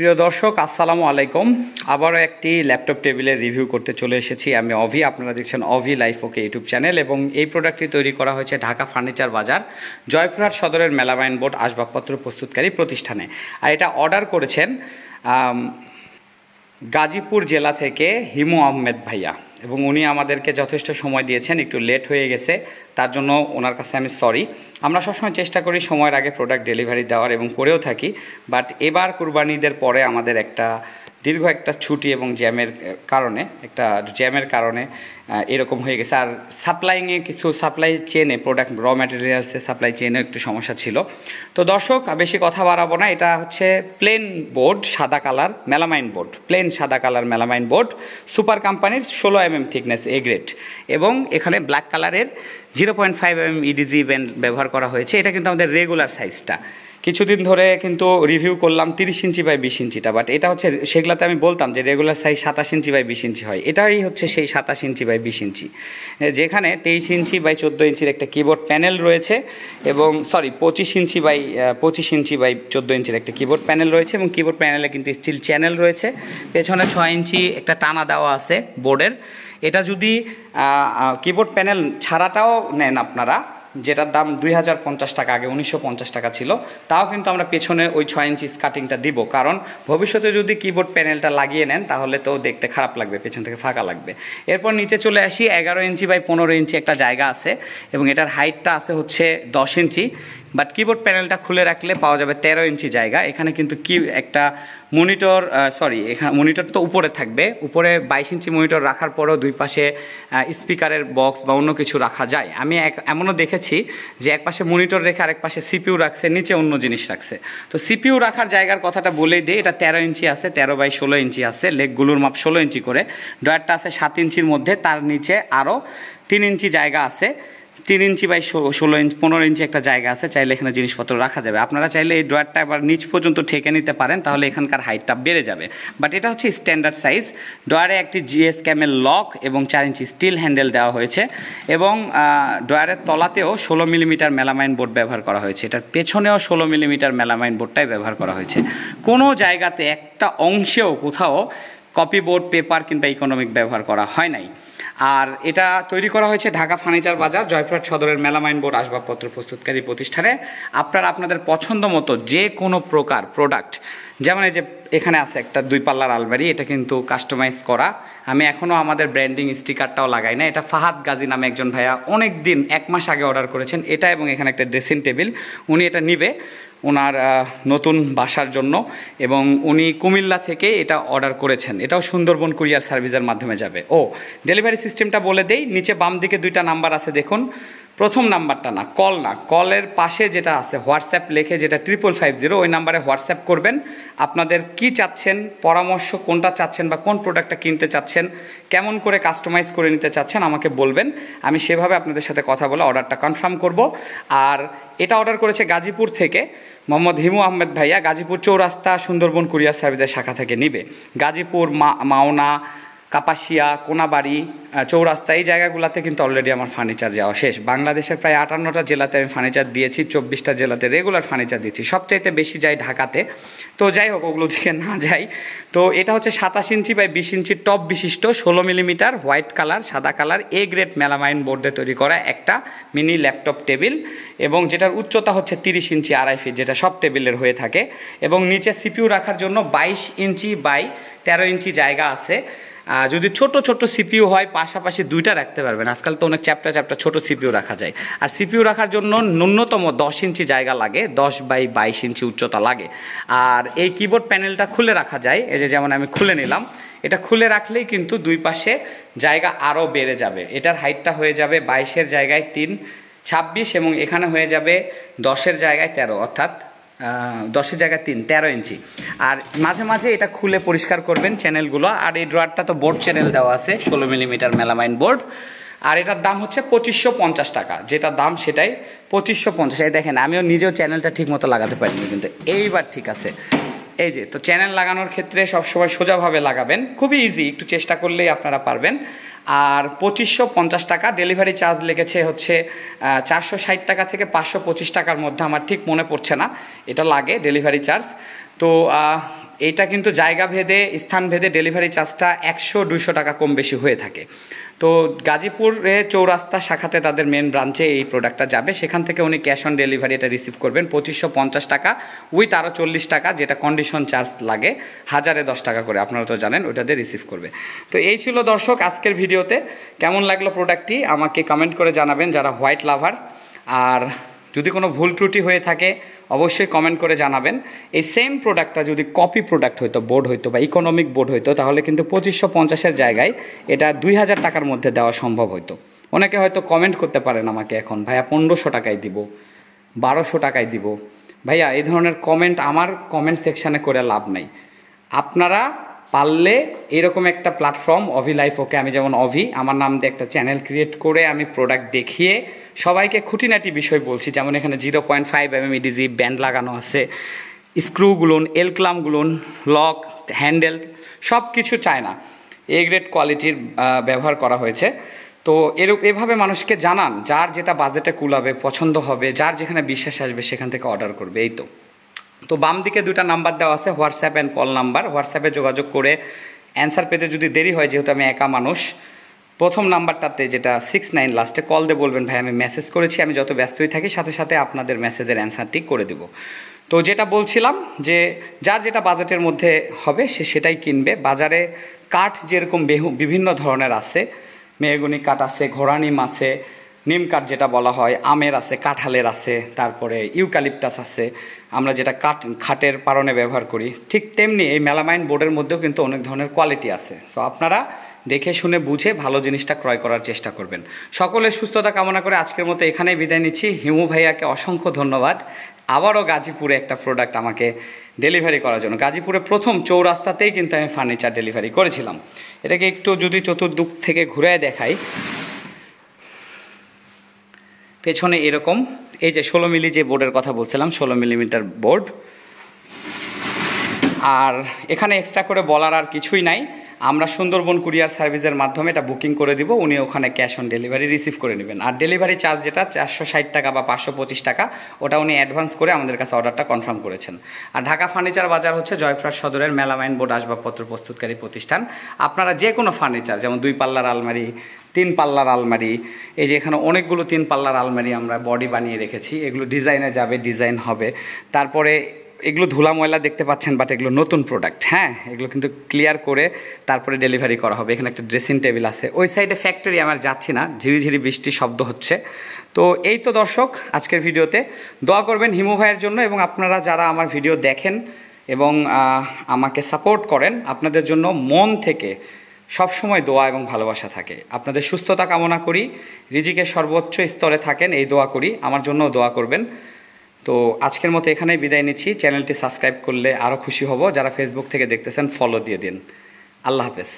প্রিয় দর্শক আসসালামু আলাইকুম। আবারও একটি ল্যাপটপ টেবিলের রিভিউ করতে চলে এসেছি আমি অভি। আপনারা দেখছেন অভি লাইফ ওকে ইউটিউব চ্যানেল এবং এই প্রোডাক্টটি তৈরি করা হয়েছে ঢাকা ফার্নিচার বাজার জয়পুরহাট সদরের মেলামাইন বোর্ড আসবাবপত্র প্রস্তুতকারী প্রতিষ্ঠানে। আর এটা অর্ডার করেছেন গাজীপুর জেলা থেকে হিমু আহমেদ ভাইয়া এবং উনি আমাদেরকে যথেষ্ট সময় দিয়েছেন, একটু লেট হয়ে গেছে তার জন্য ওনার কাছে আমি সরি। আমরা সবসময় চেষ্টা করি সময়ের আগে প্রোডাক্ট ডেলিভারি দেওয়ার এবং করেও থাকি, বাট এবার কুরবানিদের পরে আমাদের দীর্ঘ একটা ছুটি এবং জ্যামের কারণে এরকম হয়ে গেছে। আর সাপ্লাই চেনে প্রোডাক্ট র ম্যাটেরিয়ালসে সাপ্লাই চেনে একটু সমস্যা ছিল। তো দর্শক বেশি কথা বাড়াবো না, এটা হচ্ছে প্লেন বোর্ড, সাদা কালার মেলামাইন বোর্ড, প্লেন সাদা কালার মেলামাইন বোর্ড, সুপার কোম্পানির 16 mm থিকনেস এ গ্রেড এবং এখানে ব্ল্যাক কালারের 0.5 mm ইডিজি ব্যান্ড ব্যবহার করা হয়েছে। এটা কিন্তু আমাদের রেগুলার সাইজটা। কিছুদিন ধরে কিন্তু রিভিউ করলাম 30 ইঞ্চি বাই 20 ইঞ্চিটা, বাট এটা হচ্ছে সেগুলাতে আমি বলতাম যে রেগুলার সাইজ 27 ইঞ্চি বাই 20 ইঞ্চি হয়। এটাই হচ্ছে সেই 27 ইঞ্চি বাই 20 ইঞ্চি, যেখানে 23 ইঞ্চি বাই 14 ইঞ্চির একটা কিবোর্ড প্যানেল রয়েছে এবং 25 ইঞ্চি বাই 14 ইঞ্চির একটা কিবোর্ড প্যানেল রয়েছে এবং কিবোর্ড প্যানেলে কিন্তু স্টিল চ্যানেল রয়েছে। পেছনে 6 ইঞ্চি একটা টানা দেওয়া আছে বোর্ডের। এটা যদি কিবোর্ড প্যানেল ছাড়াটাও নেন আপনারা, যেটার দাম 2050 টাকা, আগে 1950 টাকা ছিল, তাও কিন্তু আমরা পেছনে ওই 6 ইঞ্চি কাটিংটা দিব, কারণ ভবিষ্যতে যদি কিবোর্ড প্যানেলটা লাগিয়ে নেন তাহলে তো দেখতে খারাপ লাগবে, পেছন থেকে ফাঁকা লাগবে। এরপর নিচে চলে আসি, 11 ইঞ্চি বাই 15 ইঞ্চি একটা জায়গা আছে এবং এটার হাইটটা আছে হচ্ছে 10 ইঞ্চি, বাট কিবোর্ড প্যানেলটা খুলে রাখলে পাওয়া যাবে 13 ইঞ্চি জায়গা। এখানে কিন্তু একটা এখানে মনিটর তো উপরে থাকবে, উপরে 22 ইঞ্চি মনিটর রাখার পরেও দুই পাশে স্পিকারের বক্স বা অন্য কিছু রাখা যায়। আমি এমনও দেখেছি যে এক পাশে মনিটর রেখে আরেক পাশে সিপিইউ রাখছে, নিচে অন্য জিনিস রাখছে। তো সিপিইউ রাখার জায়গার কথাটা বলেই দিই, এটা 13 ইঞ্চি আছে, 13 বাই 16 ইঞ্চি আছে, লেগগুলোর মাপ 16 ইঞ্চি করে, ড্রয়ারটা আছে 7 ইঞ্চির মধ্যে, তার নিচে আরও 3 ইঞ্চি জায়গা আছে, 3 ইঞ্চি বাই 15 ইঞ্চি একটা জায়গা আছে, চাইলে এখানে জিনিসপত্র রাখা যাবে। আপনারা চাইলে এই ড্রয়ারটা এবার নিচ পর্যন্ত ঠেকে নিতে পারেন, তাহলে এখানকার হাইটটা বেড়ে যাবে, বাট এটা হচ্ছে স্ট্যান্ডার্ড সাইজ। ড্রয়ারে একটি জিএস ক্যামেল লক এবং 4 ইঞ্চি স্টিল হ্যান্ডেল দেওয়া হয়েছে এবং ড্রয়ারের তলাতেও 16 মিলিমিটার মেলামাইন বোর্ড ব্যবহার করা হয়েছে। এটার পেছনেও 16 মিলিমিটার মেলামাইন বোর্ডটাই ব্যবহার করা হয়েছে। কোনো জায়গাতে একটা অংশেও কোথাও কপি বোর্ড, পেপার কিংবা ইকোনমিক ব্যবহার করা হয় নাই। আর এটা তৈরি করা হয়েছে ঢাকা ফার্নিচার বাজার জয়পুরহাট সদরের মেলামাইন বোর্ড আসবাবপত্র প্রস্তুতকারী প্রতিষ্ঠানে। আপনারা আপনাদের পছন্দ মতো যে কোনো প্রকার প্রোডাক্ট, যেমন এই যে এখানে আছে একটা 2 পাল্লার আলমারি, এটা কিন্তু কাস্টমাইজ করা। আমি এখনও আমাদের ব্র্যান্ডিং স্টিকারটাও লাগাই না। এটা ফাহাদ গাজী নামে একজন ভাইয়া অনেক দিন, 1 মাস আগে অর্ডার করেছেন এটা, এবং এখানে একটা ড্রেসিং টেবিল। উনি এটা নিবে ওনার নতুন বাসার জন্য এবং উনি কুমিল্লা থেকে এটা অর্ডার করেছেন। এটাও সুন্দরবন কুরিয়ার সার্ভিসের মাধ্যমে যাবে। ডেলিভারি সিস্টেমটা বলে দেই, নিচে বাম দিকে 2টা নাম্বার আছে দেখুন। প্রথম নাম্বারটা না, কলের পাশে যেটা আছে হোয়াটসঅ্যাপ লেখে, যেটা 5550, ওই নাম্বারে হোয়াটসঅ্যাপ করবেন। আপনাদের কি চাচ্ছেন, পরামর্শ কোনটা চাচ্ছেন বা কোন প্রোডাক্টটা কিনতে চাচ্ছেন, কেমন করে কাস্টমাইজ করে নিতে চাচ্ছেন আমাকে বলবেন, আমি সেভাবে আপনাদের সাথে কথা বলে অর্ডারটা কনফার্ম করব। আর এটা অর্ডার করেছে গাজীপুর থেকে মোহাম্মদ হিমু আহমেদ ভাইয়া, গাজীপুর চৌরাস্তা সুন্দরবন কুরিয়ার সার্ভিসের শাখা থেকে নিবে। গাজীপুর, মাওনা, কাপাসিয়া, কোনাবাড়ি, চৌরাস্তা, এই জায়গাগুলোতে কিন্তু অলরেডি আমার ফার্নিচার যাওয়া শেষ। বাংলাদেশের প্রায় 58টা জেলাতে আমি ফার্নিচার দিয়েছি, 24টা জেলাতে রেগুলার ফার্নিচার দিচ্ছি, সবচাইতে বেশি যাই ঢাকাতে। তো যাই হোক, ওগুলো দিকে না যাই। তো এটা হচ্ছে 27 ইঞ্চি বাই 20 ইঞ্চি টপ বিশিষ্ট 16 মিলিমিটার হোয়াইট কালার, সাদা কালার এ গ্রেড মেলামাইন বোর্ডে তৈরি করা একটা মিনি ল্যাপটপ টেবিল, এবং যেটার উচ্চতা হচ্ছে 30 ইঞ্চি 2.5 ফিট, যেটা সব টেবিলের হয়ে থাকে, এবং নিচে সিপিইউ রাখার জন্য 22 ইঞ্চি বাই 13 ইঞ্চি জায়গা আছে। যদি ছোট ছোট সিপিইউ হয় পাশাপাশি 2টা রাখতে পারবেন, আজকাল তো অনেক চ্যাপ্টা ছোট সিপিইউ রাখা যায়। আর সিপিইউ রাখার জন্য ন্যূনতম 10 ইঞ্চি জায়গা লাগে, 10 বাই 22 ইঞ্চি উচ্চতা লাগে। আর এই কিবোর্ড প্যানেলটা খুলে রাখা যায়, এই যে যেমন আমি খুলে নিলাম, এটা খুলে রাখলেই কিন্তু দুই পাশে জায়গা আরও বেড়ে যাবে। এটার হাইটটা হয়ে যাবে 22-এর জায়গায় 3, 26, এবং এখানে হয়ে যাবে 10-এর জায়গায় 13, অর্থাৎ 10-এর জায়গায় 3, 13 ইঞ্চি। আর মাঝে মাঝে এটা খুলে পরিষ্কার করবেন চ্যানেলগুলো। আর এই ড্রয়ারটা তো বোর্ড চ্যানেল দেওয়া আছে, 16 মিলিমিটার মেলামাইন বোর্ড। আর এটার দাম হচ্ছে 2550 টাকা, যেটা দাম সেটাই 2550। এই দেখেন, আমিও নিজেও চ্যানেলটা ঠিক মতো লাগাতে পারিনি, কিন্তু এইবার ঠিক আছে। এই যে, তো চ্যানেল লাগানোর ক্ষেত্রে সবসময় সোজাভাবে লাগাবেন, খুবই ইজি, একটু চেষ্টা করলেই আপনারা পারবেন। আর 2550 টাকা। ডেলিভারি চার্জ লেগেছে হচ্ছে 460 টাকা থেকে 525 টাকার মধ্যে, আমার ঠিক মনে পড়ছে না, এটা লাগে ডেলিভারি চার্জ। তো এটা কিন্তু জায়গা ভেদে স্থান ভেদে ডেলিভারি চার্জটা 100-200 টাকা কম বেশি হয়ে থাকে। তো গাজীপুরে চৌরাস্তা শাখাতে তাদের মেন ব্রাঞ্চে এই প্রোডাক্টটা যাবে, সেখান থেকে উনি ক্যাশ অন ডেলিভারি এটা রিসিভ করবেন 2550 টাকা উইথ আরও 40 টাকা যেটা কন্ডিশন চার্জ লাগে 1010 টাকা করে, আপনারা তো জানেন ওইটাতে রিসিভ করবে। তো এই ছিল দর্শক আজকের ভিডিওতে। কেমন লাগলো প্রোডাক্টটি আমাকে কমেন্ট করে জানাবেন যারা হোয়াইট লাভার। আর যদি কোনো ভুল ত্রুটি হয়ে থাকে অবশ্যই কমেন্ট করে জানাবেন। এই সেম প্রোডাক্টটা যদি কপি প্রোডাক্ট হইতো, বোর্ড হইতো বা ইকোনমিক বোর্ড হইতো, তাহলে কিন্তু 2550-এর জায়গায় এটা 2000 টাকার মধ্যে দেওয়া সম্ভব হইতো। অনেকে হয়তো কমেন্ট করতে পারেন আমাকে এখন, ভাইয়া 1500 টাকায় দিব, 1200 টাকায় দিব। ভাইয়া এই ধরনের কমেন্ট আমার কমেন্ট সেকশানে করে লাভ নাই। আপনারা পারলে এরকম একটা প্ল্যাটফর্ম অভি লাইফ ওকে, আমি যেমন অভি আমার নাম দিয়ে একটা চ্যানেল ক্রিয়েট করে আমি প্রোডাক্ট দেখিয়ে সবাইকে খুঁটিনাটি বিষয় বলছি, যেমন এখানে 0.5 mm EDG ব্যান্ড লাগানো আছে, স্ক্রুগুলোন, এল ক্লামগুলোন, লক, হ্যান্ডেল সব কিছু চায় না, এ গ্রেড কোয়ালিটির ব্যবহার করা হয়েছে। তো এভাবে মানুষকে জানান, যার যেটা বাজেটে কুলাবে, পছন্দ হবে, যার যেখানে বিশ্বাস আসবে সেখান থেকে অর্ডার করবে। এই তো বাম দিকে 2টা নাম্বার দেওয়া আছে, হোয়াটসঅ্যাপ অ্যান্ড কল নাম্বার। হোয়াটসঅ্যাপে যোগাযোগ করে অ্যান্সার পেতে যদি দেরি হয়, যেহেতু আমি একা মানুষ, প্রথম নাম্বারটাতে যেটা 69 লাস্টে কল দিয়ে বলবেন ভাই আমি মেসেজ করেছি, আমি যত ব্যস্তই থাকি সাথে সাথে আপনাদের মেসেজের অ্যান্সারটি করে দেব। তো যেটা বলছিলাম যে যার যেটা বাজেটের মধ্যে হবে সে সেটাই কিনবে। বাজারে কাঠ যেরকম বিভিন্ন ধরনের আছে, মেহগনি কাঠ আছে, ঘোড়া নিম আছে, নিম কাঠ যেটা বলা হয়, আমের আছে, কাঁঠালের আছে, তারপরে ইউক্যালিপটাস আছে, আমরা যেটা খাটের পারণে ব্যবহার করি, ঠিক তেমনি এই মেলামাইন বোর্ডের মধ্যেও কিন্তু অনেক ধরনের কোয়ালিটি আছে। সো আপনারা দেখে শুনে বুঝে ভালো জিনিসটা ক্রয় করার চেষ্টা করবেন। সকলের সুস্থতা কামনা করে আজকের মতো এখানেই বিদায় নিচ্ছি। হিমু ভাইয়াকে অসংখ্য ধন্যবাদ, আবারও গাজীপুরে একটা প্রোডাক্ট আমাকে ডেলিভারি করার জন্য। গাজীপুরে প্রথম চৌরাস্তাতেই কিন্তু আমি ফার্নিচার ডেলিভারি করেছিলাম। এটাকে একটু যদি চতুর্দিক থেকে ঘুরে দেখাই, পেছনে এরকম এই যে 16 মিলি যে বোর্ডের কথা বলছিলাম, 16 মিলিমিটার বোর্ড। আর এখানে এক্সট্রা করে বলার আর কিছুই নাই, আমরা সুন্দরবন কুরিয়ার সার্ভিসের মাধ্যমে এটা বুকিং করে দিব, উনি ওখানে ক্যাশ অন ডেলিভারি রিসিভ করে নেবেন। আর ডেলিভারি চার্জ যেটা 460 টাকা বা 525 টাকা, ওটা উনি অ্যাডভান্স করে আমাদের কাছে অর্ডারটা কনফার্ম করেছেন। আর ঢাকা ফার্নিচার বাজার হচ্ছে জয়পুরহাট সদরের মেলামাইন বোর্ড আসবাবপত্র প্রস্তুতকারী প্রতিষ্ঠান। আপনারা যে কোনো ফার্নিচার, যেমন 2 পাল্লার আলমারি, 3 পাল্লার আলমারি, এই যে এখানে অনেকগুলো 3 পাল্লার আলমারি আমরা বডি বানিয়ে রেখেছি, এগুলো ডিজাইনে যাবে, ডিজাইন হবে। তারপরে এগুলো ধুলা ময়লা দেখতে পাচ্ছেন, বাট এগুলো নতুন প্রোডাক্ট, হ্যাঁ, এগুলো কিন্তু ক্লিয়ার করে তারপরে ডেলিভারি করা হবে। এখানে একটা ড্রেসিং টেবিল আছে, ওই সাইডে ফ্যাক্টরি, আমার যাচ্ছি না, ঝিরিঝিরি বৃষ্টির শব্দ হচ্ছে। তো এই তো দর্শক আজকের ভিডিওতে দোয়া করবেন হিমু ভাইয়ের জন্য, এবং আপনারা যারা আমার ভিডিও দেখেন এবং আমাকে সাপোর্ট করেন, আপনাদের জন্য মন থেকে সবসময় দোয়া এবং ভালোবাসা থাকে। আপনাদের সুস্থতা কামনা করি, রিজিকের সর্বোচ্চ স্তরে থাকেন এই দোয়া করি, আমার জন্যও দোয়া করবেন। তো আজকের মতো এখানেই বিদায় নিচ্ছি। চ্যানেলটি সাবস্ক্রাইব করলে আরও খুশি হব, যারা ফেসবুক থেকে দেখতেছেন ফলো দিয়ে দিন। আল্লাহ হাফেজ।